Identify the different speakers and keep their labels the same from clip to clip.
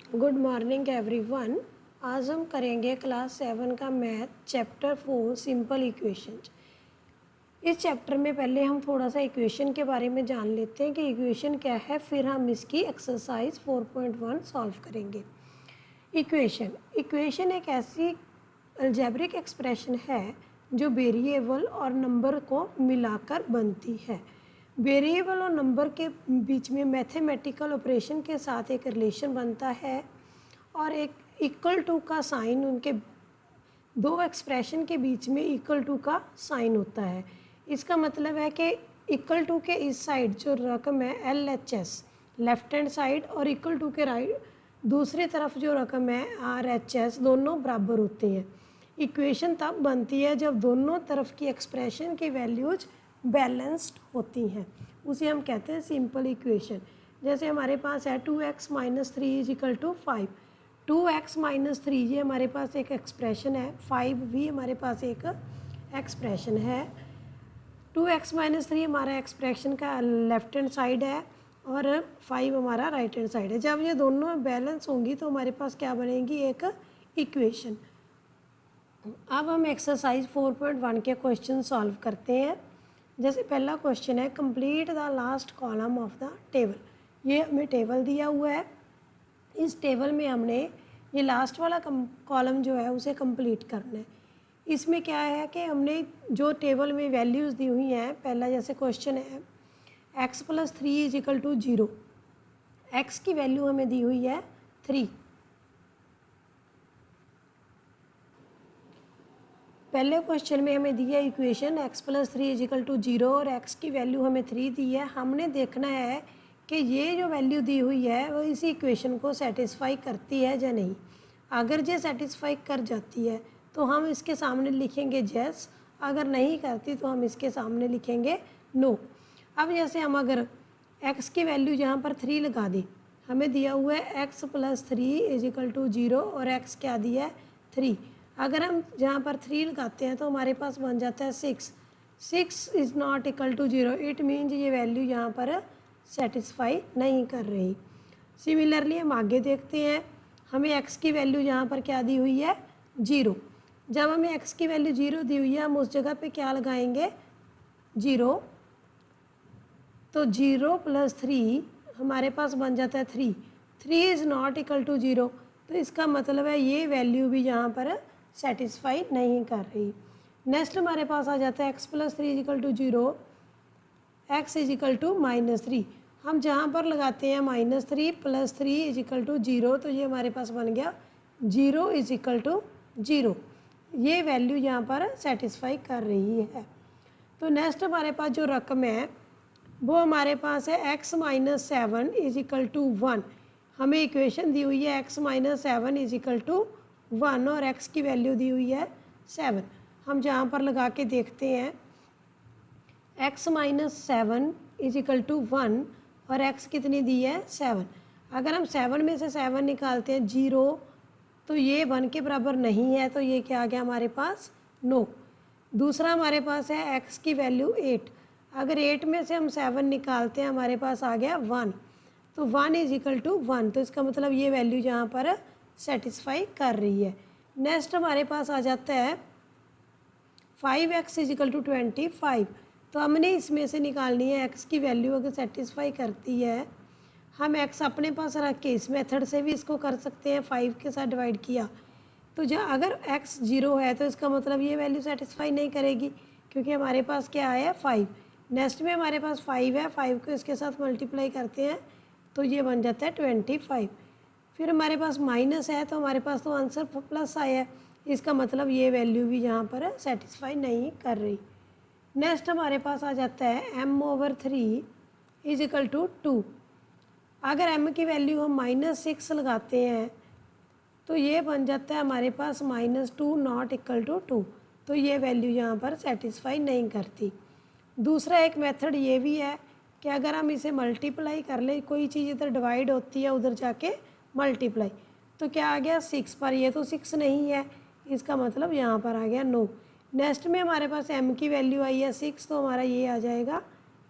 Speaker 1: Good morning everyone. आज हम करेंगे क्लास 7 का मैथ चैप्टर 4 सिंपल इक्वेशंस। इस चैप्टर में पहले हम थोड़ा सा इक्वेशन के बारे में जान लेते हैं कि इक्वेशन क्या है, फिर हम इसकी एक्सरसाइज 4.1 सॉल्व करेंगे। इक्वेशन एक ऐसी अलजेब्रिक एक्सप्रेशन है जो वेरिएबल और नंबर को मिलाकर बनती है। वेरिएबल और नंबर के बीच में मैथमेटिकल ऑपरेशन के साथ एक रिलेशन बनता है और एक इक्वल टू का साइन, उनके दो एक्सप्रेशन के बीच में इक्वल टू का साइन होता है। इसका मतलब है कि इक्वल टू के इस साइड जो रकम है LHS लेफ्ट हैंड साइड और इक्वल टू के राइट दूसरी तरफ जो रकम है RHS दोनों बराबर होते हैं। इक्वेशन तब बनती है जब दोनों तरफ की एक्सप्रेशन की वैल्यूज बैलेंस्ड होती हैं, उसे हम कहते हैं सिंपल इक्वेशन। जैसे हमारे पास है 2x - 3 = 5। 2x - 3 ये हमारे पास एक एक्सप्रेशन है, 5 भी हमारे पास एक एक्सप्रेशन है। 2x - 3 हमारा एक्सप्रेशन का लेफ्ट हैंड साइड है और 5 हमारा राइट हैंड साइड है। जब ये दोनों बैलेंस होंगी तो हमारे पास क्या बनेगी, एक इक्वेशन। अब हम एक्सरसाइज 4.1 के क्वेश्चन सॉल्व करते हैं। जैसे पहला क्वेश्चन है, complete the last column of the table. ये हमें टेबल दिया हुआ है, इस टेबल में हमने ये लास्ट वाला कॉलम जो है उसे कंप्लीट करना है। इसमें क्या है कि हमने जो टेबल में वैल्यूज़ दी हुई हैं, पहला जैसे क्वेश्चन है x + 3 = 0। x की वैल्यू हमें दी हुई है 3। पहले क्वेश्चन में हमें दिया इक्वेशन x + 3 = 0 और x की वैल्यू हमें 3 दी है। हमने देखना है कि ये जो वैल्यू दी हुई है वो इसी इक्वेशन को सेटिस्फाई करती है या नहीं। अगर ये सेटिस्फाई कर जाती है तो हम इसके सामने लिखेंगे येस, अगर नहीं करती तो हम इसके सामने लिखेंगे नो। अब जैसे हम अगर x की वैल्यू यहाँ पर 3 लगा दें, हमें दिया हुआ है x + 3 = 0 और x क्या दिया है 3। अगर हम जहाँ पर 3 लगाते हैं तो हमारे पास बन जाता है 6। 6 is not equal to 0, it means ये वैल्यू यहाँ पर सेटिस्फाई नहीं कर रही। सिमिलरली हम आगे देखते हैं, हमें x की वैल्यू यहाँ पर क्या दी हुई है 0। जब हमें x की वैल्यू 0 दी हुई है, हम उस जगह पे क्या लगाएंगे 0। तो 0 + 3 हमारे पास बन जाता है 3। 3 इज़ नॉट इक्वल टू 0, तो इसका मतलब है ये वैल्यू भी यहाँ पर सेटिस्फाई नहीं कर रही। नेक्स्ट हमारे पास आ जाता है x + 3 = 0, x = -3। हम जहाँ पर लगाते हैं -3 + 3 = 0, तो ये हमारे पास बन गया 0 = 0। ये वैल्यू यहाँ पर सेटिस्फाई कर रही है। तो नेक्स्ट हमारे पास जो रकम है वो हमारे पास है x - 7 = 1। हमें इक्वेशन दी हुई है x - 7 = 1 और x की वैल्यू दी हुई है 7। हम जहाँ पर लगा के देखते हैं x - 7 = 1 और x कितनी दी है 7। अगर हम 7 में से 7 निकालते हैं 0, तो ये 1 के बराबर नहीं है, तो ये क्या आ गया हमारे पास नो। दूसरा हमारे पास है x की वैल्यू 8। अगर 8 में से हम 7 निकालते हैं हमारे पास आ गया 1, तो 1 = 1, तो इसका मतलब ये वैल्यू यहाँ पर सेटिस्फाई कर रही है। नेक्स्ट हमारे पास आ जाता है 5x = 25। तो हमने इसमें से निकालनी है x की वैल्यू, अगर सेटिस्फाई करती है हम x अपने पास रख के इस मेथड से भी इसको कर सकते हैं, 5 के साथ डिवाइड किया तो अगर x 0 है तो इसका मतलब ये वैल्यू सेटिस्फाई नहीं करेगी, क्योंकि हमारे पास क्या आया 5। नेक्स्ट में हमारे पास 5 है, 5 को इसके साथ मल्टीप्लाई करते हैं तो ये बन जाता है 25। फिर हमारे पास माइनस है, तो हमारे पास तो आंसर प्लस आया है, इसका मतलब ये वैल्यू भी यहाँ पर सेटिस्फाई नहीं कर रही। नेक्स्ट हमारे पास आ जाता है m/3 = 2। अगर m की वैल्यू हम -6 लगाते हैं तो ये बन जाता है हमारे पास -2 नॉट इक्वल टू 2, तो ये वैल्यू यहाँ पर सेटिस्फाई नहीं करती। दूसरा एक मेथड ये भी है कि अगर हम इसे मल्टीप्लाई कर लें, कोई चीज़ इधर डिवाइड होती है उधर जाके मल्टीप्लाई, तो क्या आ गया 6 पर, ये तो 6 नहीं है, इसका मतलब यहाँ पर आ गया नो। नेक्स्ट में हमारे पास m की वैल्यू आई है 6, तो हमारा ये आ जाएगा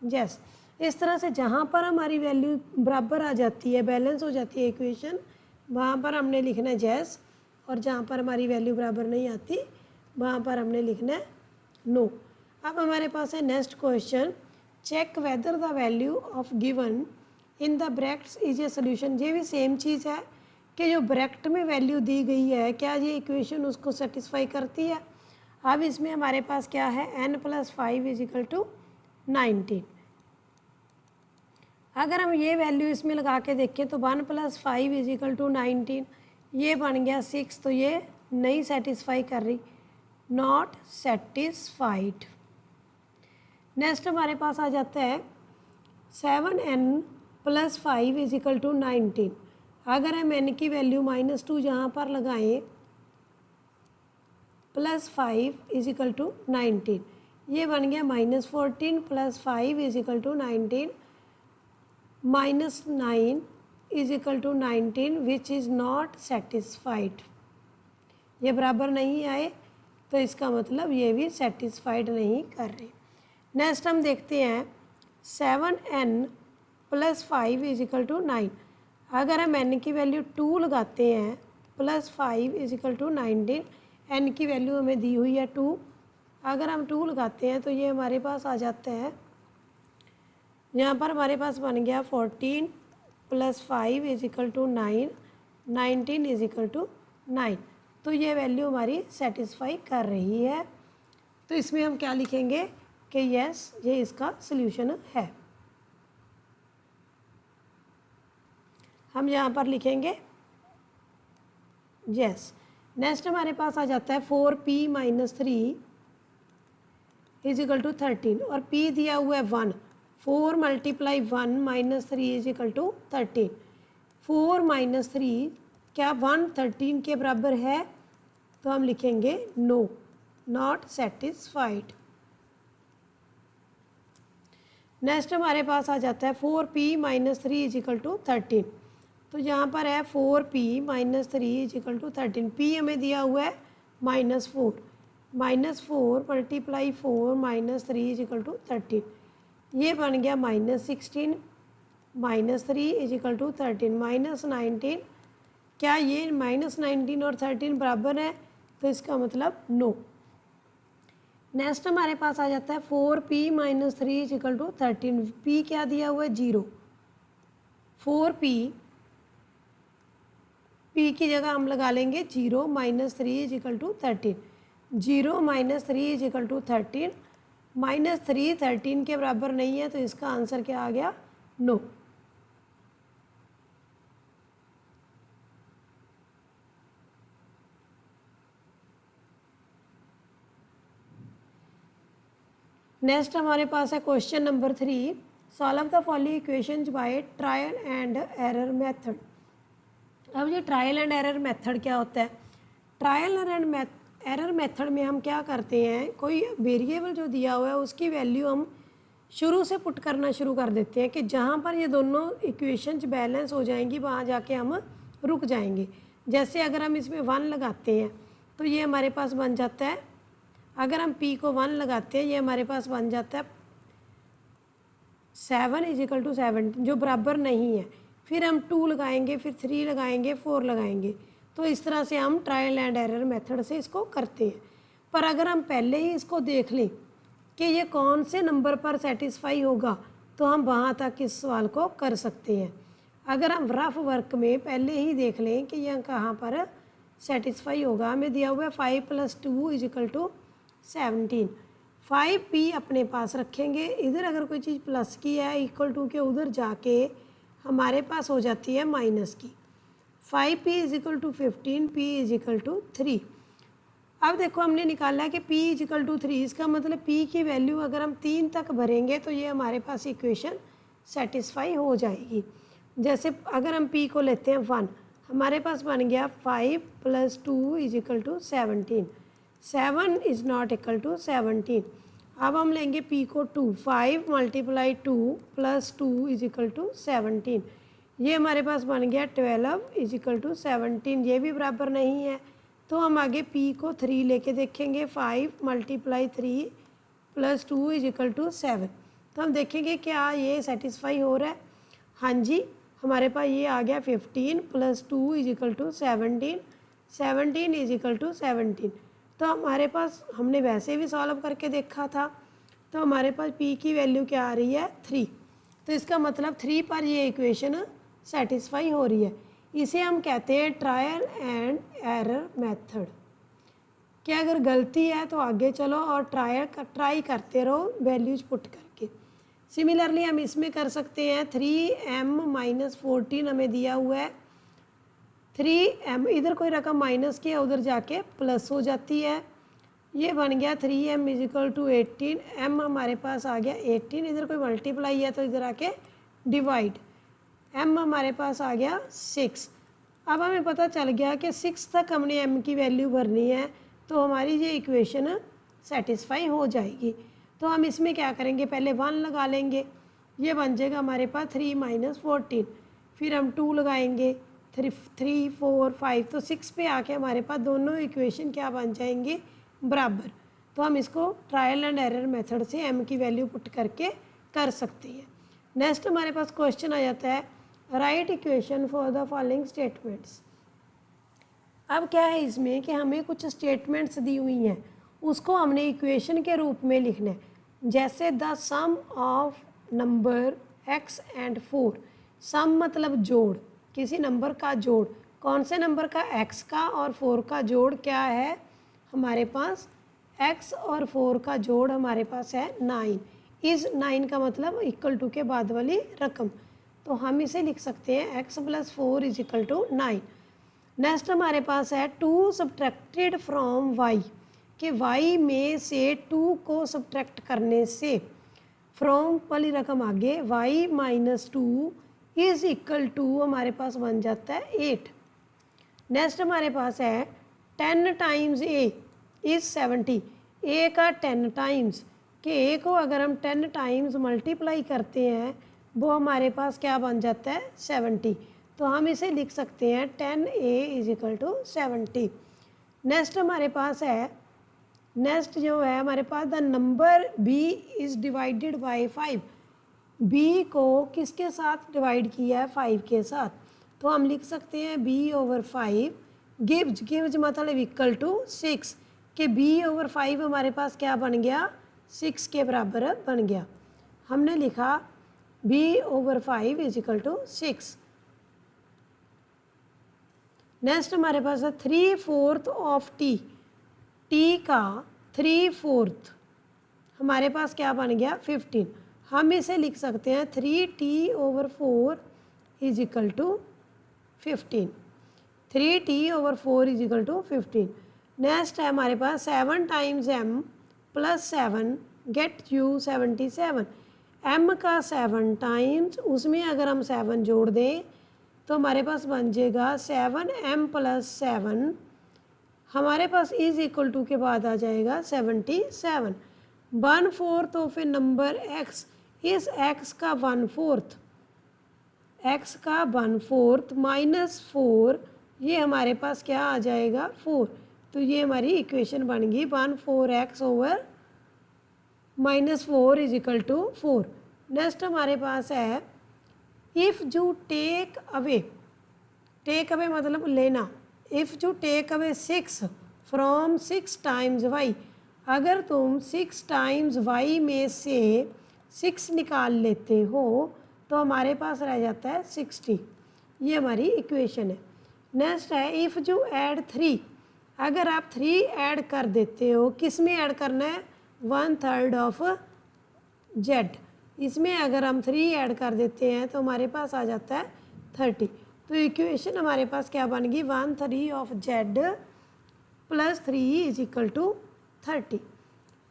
Speaker 1: यस। इस तरह से जहाँ पर हमारी वैल्यू बराबर आ जाती है, बैलेंस हो जाती है इक्वेशन, वहाँ पर हमने लिखना है येस, और जहाँ पर हमारी वैल्यू बराबर नहीं आती वहाँ पर हमने लिखना है नो। अब हमारे पास है next question, check whether the value of given in the brackets is a solution. ये भी सेम चीज़ है कि जो ब्रैकेट में वैल्यू दी गई है क्या ये इक्वेशन उसको सेटिस्फाई करती है। अब इसमें हमारे पास क्या है, n+5 = 19। अगर हम ये वैल्यू इसमें लगा के देखें तो 1 + 5 = 19, ये बन गया 6, तो ये नहीं सेटिस्फाई कर रही, नॉट सेटिस्फाइड। नेक्स्ट हमारे पास आ जाता है 7n + 5 = 19। अगर हम n की वैल्यू -2 जहाँ पर लगाएं, +5 = 19, ये बन गया -14 + 5 = 19, -9 = 19 विच इज़ नॉट सेटिस्फाइड। ये बराबर नहीं आए तो इसका मतलब ये भी सेटिस्फाइड नहीं कर रहे। नेक्स्ट हम देखते हैं 7n + 5 = 9। अगर हम n की वैल्यू 2 लगाते हैं, +5 = 19, n की वैल्यू हमें दी हुई है 2, अगर हम 2 लगाते हैं तो ये हमारे पास आ जाता है, यहाँ पर हमारे पास बन गया 14 + 5 = 9, 19 = 9। तो ये वैल्यू हमारी सेटिस्फाई कर रही है। तो इसमें हम क्या लिखेंगे कि यस, ये इसका सल्यूशन है। हम यहाँ पर लिखेंगे यस। नेक्स्ट हमारे पास आ जाता है 4p - 3 = 13, और p दिया हुआ है 1। 4 × 1 - 3 = 13। 4 - 3 क्या 1 13 के बराबर है, तो हम लिखेंगे नो, नॉट सेटिस्फाइड। नेक्स्ट हमारे पास आ जाता है 4p - 3 = 13। तो यहाँ पर है 4p - 3 = 13, p हमें दिया हुआ है -4, -4 × 4 - 3 = 13, ये बन गया -16, -3 = 13, -19। क्या ये -19 और 13 बराबर है, तो इसका मतलब नो। नेक्स्ट हमारे पास आ जाता है 4p - 3 = 13, p क्या दिया हुआ है 0, 4p, p की जगह हम लगा लेंगे 0 - 3 = 13, 0 - 3 = 13, -3 13 के बराबर नहीं है, तो इसका आंसर क्या आ गया, नो। नेक्स्ट हमारे पास है question number 3, solve the following equations by trial and error method. अब ये ट्रायल एंड एरर मेथड क्या होता है, ट्रायल एंड एरर मेथड में हम क्या करते हैं, कोई वेरिएबल जो दिया हुआ है उसकी वैल्यू हम शुरू से पुट करना शुरू कर देते हैं कि जहाँ पर ये दोनों इक्वेशंस बैलेंस हो जाएंगी वहाँ जाके हम रुक जाएंगे। जैसे अगर हम इसमें 1 लगाते हैं तो ये हमारे पास बन जाता है, अगर हम p को 1 लगाते हैं ये हमारे पास बन जाता है 7 = 17, जो बराबर नहीं है। फिर हम 2 लगाएंगे, फिर 3 लगाएंगे, 4 लगाएंगे। तो इस तरह से हम ट्रायल एंड एरर मेथड से इसको करते हैं। पर अगर हम पहले ही इसको देख लें कि ये कौन से नंबर पर सेटिस्फाई होगा, तो हम वहाँ तक इस सवाल को कर सकते हैं। अगर हम रफ वर्क में पहले ही देख लें कि यह कहाँ पर सेटिस्फाई होगा, हमें दिया हुआ है 5 + 2 = 17, 5p अपने पास रखेंगे, इधर अगर कोई चीज़ प्लस की है इक्वल टू के उधर जाके हमारे पास हो जाती है माइनस की। 5p = 15, p = 3। अब देखो हमने निकाला है कि p = 3, इसका मतलब p की वैल्यू अगर हम 3 तक भरेंगे तो ये हमारे पास इक्वेशन सेटिस्फाई हो जाएगी। जैसे अगर हम p को लेते हैं 1, हमारे पास बन गया 5 + 2 = 17, 7 इज़ नॉट इक्वल टू 17। अब हम लेंगे p को 2, 5 × 2 + 2 = 17, ये हमारे पास बन गया 12 = 17, ये भी बराबर नहीं है। तो हम आगे p को 3 लेके देखेंगे, 5 × 3 + 2 = 7। तो हम देखेंगे क्या ये सेटिस्फाई हो रहा है, हाँ जी हमारे पास ये आ गया 15 + 2 = 17, 17 = 17। तो हमारे पास हमने वैसे भी सॉल्व करके देखा था, तो हमारे पास p की वैल्यू क्या आ रही है 3। तो इसका मतलब 3 पर ये इक्वेशन सेटिस्फाई हो रही है। इसे हम कहते हैं ट्रायल एंड एरर मेथड। कि अगर गलती है तो आगे चलो और ट्राई करते रहो वैल्यूज पुट करके। सिमिलरली हम इसमें कर सकते हैं 3m - 14 हमें दिया हुआ है। 3m इधर कोई रकम माइनस की है, उधर जाके प्लस हो जाती है। ये बन गया 3m = 18, m हमारे पास आ गया 18, इधर कोई मल्टीप्लाई है तो इधर आके डिवाइड, m हमारे पास आ गया 6। अब हमें पता चल गया कि 6 तक हमने m की वैल्यू भरनी है, तो हमारी ये इक्वेशन सेटिस्फाई हो जाएगी। तो हम इसमें क्या करेंगे, पहले 1 लगा लेंगे, ये बन जाएगा हमारे पास 3 - 14। फिर हम 2 लगाएंगे, 3 4 5, तो 6 पे आके हमारे पास दोनों इक्वेशन क्या बन जाएंगे, बराबर। तो हम इसको ट्रायल एंड एरर मेथड से m की वैल्यू पुट करके कर सकते हैं। नेक्स्ट हमारे पास क्वेश्चन आ जाता है right equation for the following statements. अब क्या है इसमें कि हमें कुछ स्टेटमेंट्स दी हुई हैं, उसको हमने इक्वेशन के रूप में लिखना है। जैसे the sum of number x and 4। Sum मतलब जोड़, किसी नंबर का जोड़। कौन से नंबर का, x का, और 4 का जोड़ क्या है हमारे पास, x और 4 का जोड़ हमारे पास है 9। इस 9 का मतलब = के बाद वाली रकम, तो हम इसे लिख सकते हैं x + 4 = 9। नेक्स्ट हमारे पास है 2 सब्ट्रैक्टेड फ्रॉम y, कि y में से 2 को सब्ट्रैक्ट करने से फ्रॉम वाली रकम आगे y - 2 = हमारे पास बन जाता है 8। नेक्स्ट हमारे पास है 10 टाइम्स a = 70। a का 10 टाइम्स, कि a को अगर हम 10 टाइम्स मल्टीप्लाई करते हैं वो हमारे पास क्या बन जाता है 70। तो हम इसे लिख सकते हैं 10a = 70। नेक्स्ट हमारे पास है, नेक्स्ट जो है हमारे पास the number b is divided by 5। b को किसके साथ डिवाइड किया है, 5 के साथ। तो हम लिख सकते हैं b/5 गिव्स मतलब = 6, कि b/5 हमारे पास क्या बन गया, 6 के बराबर बन गया। हमने लिखा b/5 = 6। नेक्स्ट हमारे पास है 3/4 ऑफ t। t का 3/4 हमारे पास क्या बन गया 15। हम इसे लिख सकते हैं 3t/4 = 15। 3t/4 = 15। नेक्स्ट है हमारे पास 7 times m + 7 get you 77। m का 7 टाइम्स, उसमें अगर हम 7 जोड़ दें तो हमारे पास बन जाएगा 7m + 7, हमारे पास = के बाद आ जाएगा 77। 1/4 ऑफ ए नंबर x, इस x का 1/4, x का 1/4 - 4, ये हमारे पास क्या आ जाएगा 4। तो ये हमारी इक्वेशन बन गई 1/4x / -4 = 4। नेक्स्ट हमारे पास है इफ़ यू टेक अवे मतलब लेना। If you take away 6 from 6 times y, अगर तुम 6 टाइम्स y में से 6 निकाल लेते हो तो हमारे पास रह जाता है 60। ये हमारी इक्वेशन है। नेक्स्ट है इफ़ यू ऐड 3, अगर आप 3 ऐड कर देते हो, किस में ऐड करना है, 1/3 ऑफ z। इसमें अगर हम 3 ऐड कर देते हैं तो हमारे पास आ जाता है 30। तो इक्वेशन हमारे पास क्या बन गई, 1/3 ऑफ z + 3 = 30।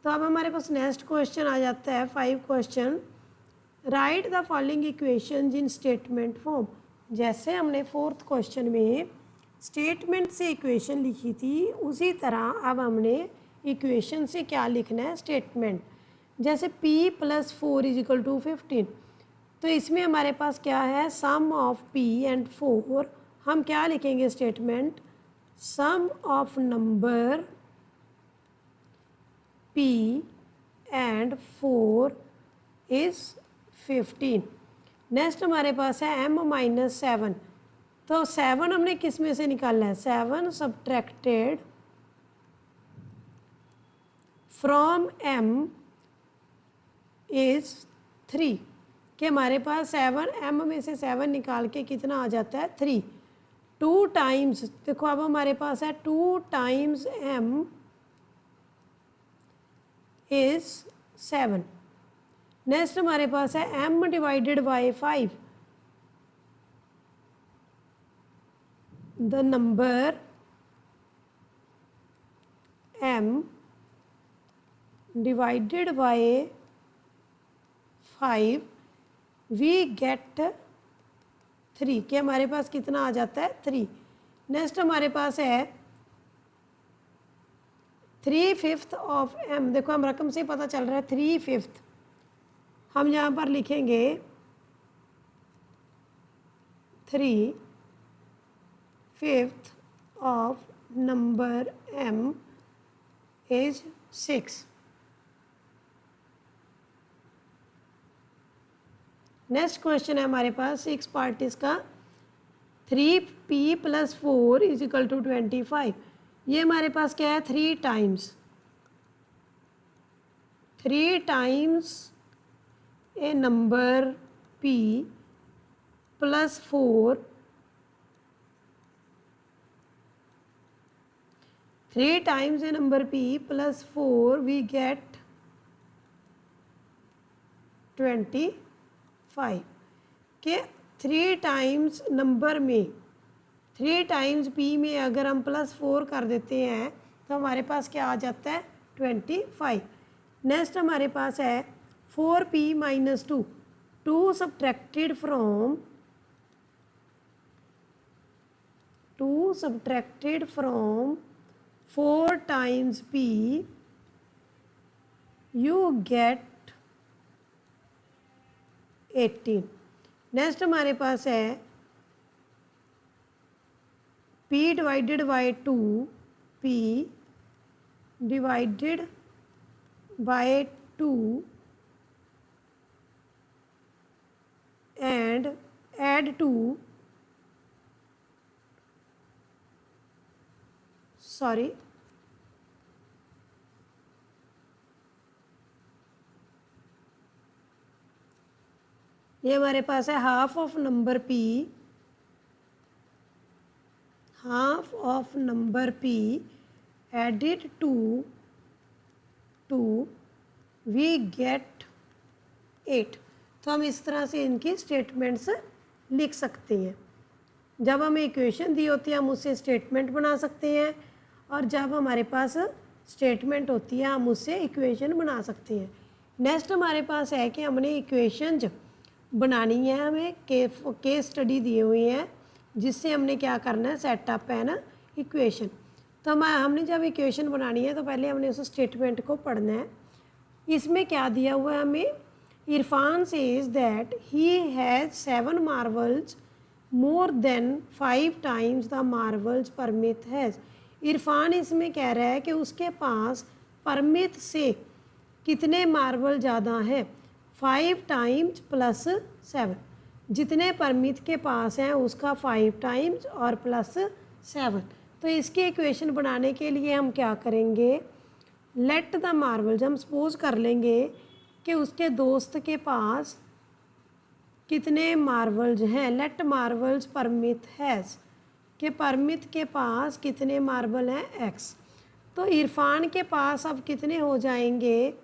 Speaker 1: तो अब हमारे पास नेक्स्ट क्वेश्चन आ जाता है 5 question. Right the following equation in statement form. जैसे हमने 4th क्वेश्चन में स्टेटमेंट से इक्वेशन लिखी थी, उसी तरह अब हमने इक्वेशन से क्या लिखना है, स्टेटमेंट। जैसे p + 4 = 15, तो इसमें हमारे पास क्या है, सम ऑफ p एंड 4। हम क्या लिखेंगे statement, sum of number p and 4 is 15। Next हमारे पास है m माइनस 7। तो 7 हमने किस में से निकालना है, 7 सब्ट्रैक्टेड फ्रॉम m इज 3, कि हमारे पास 7 m में से 7 निकाल के कितना आ जाता है 3। 2 टाइम्स, देखो अब हमारे पास है 2 टाइम्स m इज 7। नेक्स्ट हमारे पास है m divided by 5, the number m divided by 5 we get 3, कि हमारे पास कितना आ जाता है 3। नेक्स्ट हमारे पास है 3/5 ऑफ m, देखो हम रकम से पता चल रहा है 3/5, हम यहाँ पर लिखेंगे 3/5 of number m is 6। Next question है हमारे पास 6 पार्ट इसका, 3p + 4 = 25। ये हमारे पास क्या है 3 times a number p + 4, 3 times a number p + 4 we get 25, के 3 टाइम्स नंबर में 3 टाइम्स p में अगर हम +4 कर देते हैं तो हमारे पास क्या आ जाता है 25। नेक्स्ट हमारे पास है 4p - 2, 2 subtracted from 4 times p you get 18। Next हमारे पास है p divided by 2, p divided by 2 and add 2, sorry ये हमारे पास है half of number p added to we get 8। तो हम इस तरह से इनकी स्टेटमेंट्स लिख सकते हैं। जब हमें इक्वेशन दी होती है हम उससे स्टेटमेंट बना सकते हैं, और जब हमारे पास स्टेटमेंट होती है हम उससे इक्वेशन बना सकते हैं। नेक्स्ट हमारे पास है कि हमने इक्वेशन बनानी है, हमें केस स्टडी दिए हुए हैं जिससे हमने क्या करना है सेटअप एन इक्वेशन। तो हमने जब इक्वेशन बनानी है तो पहले हमने उस स्टेटमेंट को पढ़ना है। इसमें क्या दिया हुआ है हमें, Irfan says that he has 7 marbles more than 5 times the marbles Parmit has. Irfan इसमें कह रहा है कि उसके पास परमित से कितने मार्वल ज़्यादा हैं, 5 टाइम्स + 7, जितने परमित के पास हैं उसका 5 टाइम्स और +7। तो इसकी इक्वेशन बनाने के लिए हम क्या करेंगे, लेट द मार्वल्स, हम सपोज कर लेंगे कि उसके दोस्त के पास कितने मार्वल्स हैं, लेट मार्वल्स परमित हैज़, कि परमित के पास कितने मार्बल हैं x। तो इरफान के पास अब कितने हो जाएंगे,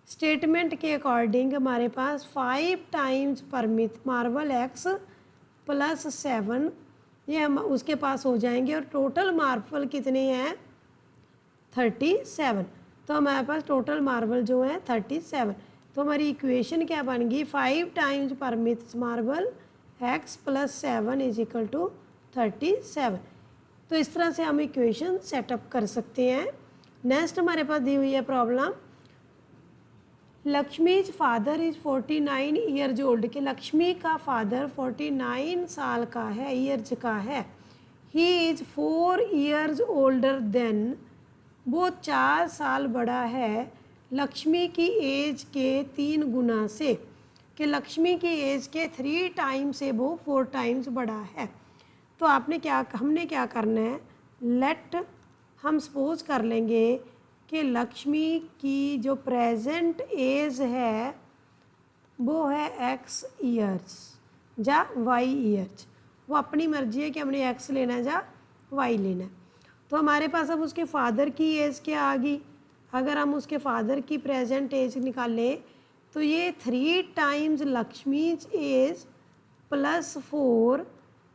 Speaker 1: स्टेटमेंट के अकॉर्डिंग हमारे पास 5 टाइम्स परमित मार्बल x + 7 ये हम उसके पास हो जाएंगे, और टोटल मार्बल कितने हैं 37। तो हमारे पास टोटल मार्बल जो है 37। तो हमारी इक्वेशन क्या बन गई, 5 टाइम्स परमित मार्बल x + 7 = 37। तो इस तरह से हम इक्वेशन सेटअप कर सकते हैं। नेक्स्ट हमारे पास दी हुई है problem, Lakshmi's father is 49 years old, कि लक्ष्मी का फादर 49 साल का है, ईयर्स का है। He is 4 years older than, वो 4 साल बड़ा है लक्ष्मी की एज के 3 गुना से। कि लक्ष्मी की एज के 3 टाइम से वो 4 टाइम्स बड़ा है। तो हमने क्या करना है, लेट हम सपोज कर लेंगे कि लक्ष्मी की जो प्रेजेंट एज है वो है x ईयर्स या y ईयर्स। वो अपनी मर्जी है कि हमने x लेना है या y लेना है। तो हमारे पास अब उसके फादर की एज क्या आ गई, अगर हम उसके फादर की प्रेजेंट एज निकालें तो ये 3 times Lakshmi's age plus 4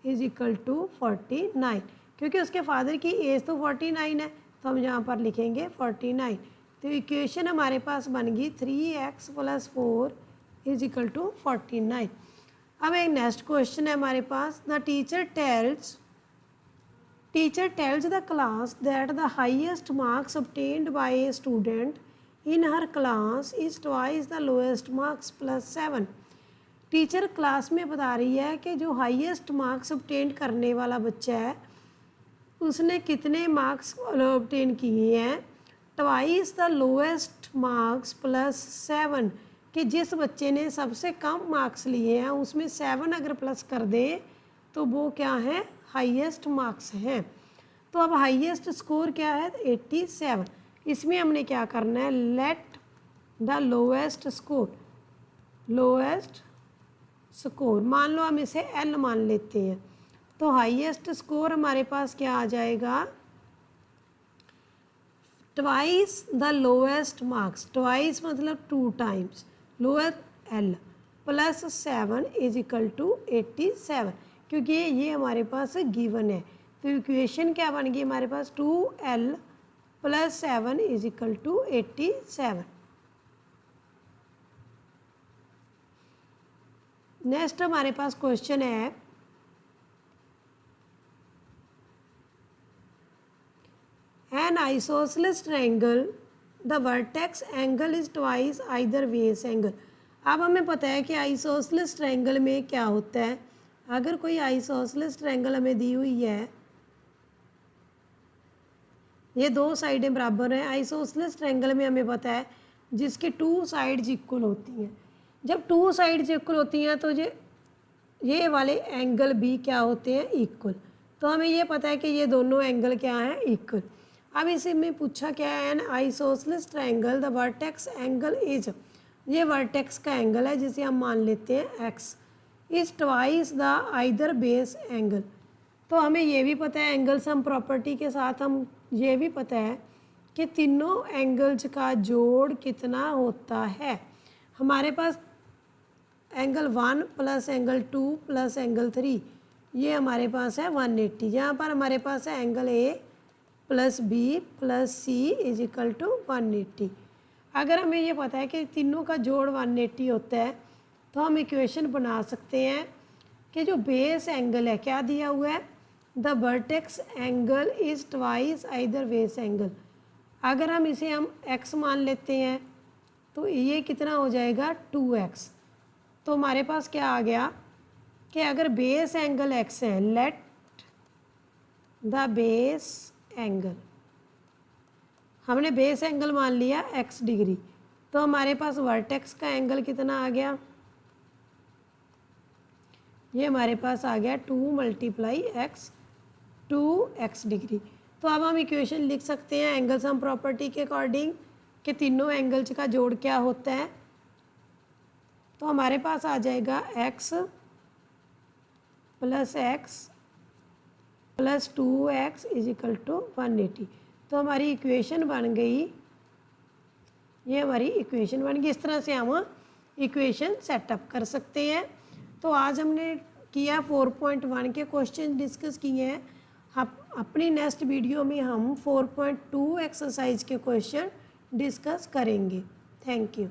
Speaker 1: is equal to 49, क्योंकि उसके फादर की एज तो 49 है, तो हम यहाँ पर लिखेंगे 49। तो इक्वेशन हमारे पास बन गई 3x + 4 इज इक्वल टू 49। अब एक नेक्स्ट क्वेश्चन है हमारे पास, the teacher tells the class that the highest marks obtained by a student in her class is twice the lowest marks plus 7। Teacher class में बता रही है कि जो हाईएस्ट मार्क्स obtain करने वाला बच्चा है उसने कितने मार्क्स obtain किए हैं, twice the lowest marks plus 7, कि जिस बच्चे ने सबसे कम मार्क्स लिए हैं उसमें 7 अगर प्लस कर दे तो वो क्या है, हाईएस्ट मार्क्स हैं। तो अब हाईएस्ट स्कोर क्या है, 87। इसमें हमने क्या करना है, लेट द लोएस्ट स्कोर मान लो, हम इसे L मान लेते हैं। तो हाईएस्ट स्कोर हमारे पास क्या आ जाएगा, twice the lowest marks, twice मतलब 2 times lower L plus 7 is equal to 87, क्योंकि ये हमारे पास गिवन है। तो इक्वेशन क्या बन गई हमारे पास, 2L plus 7 is equal to 87। Next हमारे पास क्वेश्चन है, an isosceles triangle the vertex angle is twice either base angle. अब हमें पता है कि आइसोसेलेस ट्रायंगल में क्या होता है, अगर कोई आइसोसेलेस ट्रायंगल हमें दी हुई है, ये 2 साइडें बराबर हैं। आइसोसेलेस ट्रायंगल में हमें पता है जिसकी 2 साइड्स इक्वल होती हैं। जब 2 साइड्स इक्वल होती हैं तो ये वाले एंगल भी क्या होते हैं, इक्वल। तो हमें ये पता है कि ये दोनों एंगल क्या हैं, इक्वल। अब इसी में पूछा क्या है, an isosceles triangle the vertex angle is, ये वर्टेक्स का एंगल है जिसे हम मान लेते हैं x, is twice the either base angle. तो हमें ये भी पता है एंगल सम प्रॉपर्टी के साथ हम ये भी पता है कि तीनों एंगल्स का जोड़ कितना होता है। हमारे पास angle 1 plus angle 2 plus angle 3, ये हमारे पास है 180। यहाँ पर हमारे पास है angle A plus B plus C is equal to 180। अगर हमें ये पता है कि तीनों का जोड़ 180 होता है तो हम इक्वेशन बना सकते हैं कि जो बेस एंगल है क्या दिया हुआ है, the vertex angle is twice either base angle. अगर हम इसे x मान लेते हैं तो ये कितना हो जाएगा, 2x। तो हमारे पास क्या आ गया कि अगर बेस एंगल x है, लेट द बेस एंगल, हमने बेस एंगल मान लिया x डिग्री, तो हमारे पास वर्टेक्स का एंगल कितना आ गया, ये हमारे पास आ गया 2 × x, 2x डिग्री। तो अब हम इक्वेशन लिख सकते हैं एंगल सम प्रॉपर्टी के अकॉर्डिंग कि तीनों एंगल्स का जोड़ क्या होता है। तो हमारे पास आ जाएगा x plus x plus 2x is equal to 180। तो हमारी इक्वेशन बन गई, ये हमारी इक्वेशन बन गई। इस तरह से हम इक्वेशन सेटअप कर सकते हैं। तो आज हमने किया 4.1 के क्वेश्चन डिस्कस किए हैं। अपनी नेक्स्ट वीडियो में हम 4.2 एक्सरसाइज के क्वेश्चन डिस्कस करेंगे। Thank you.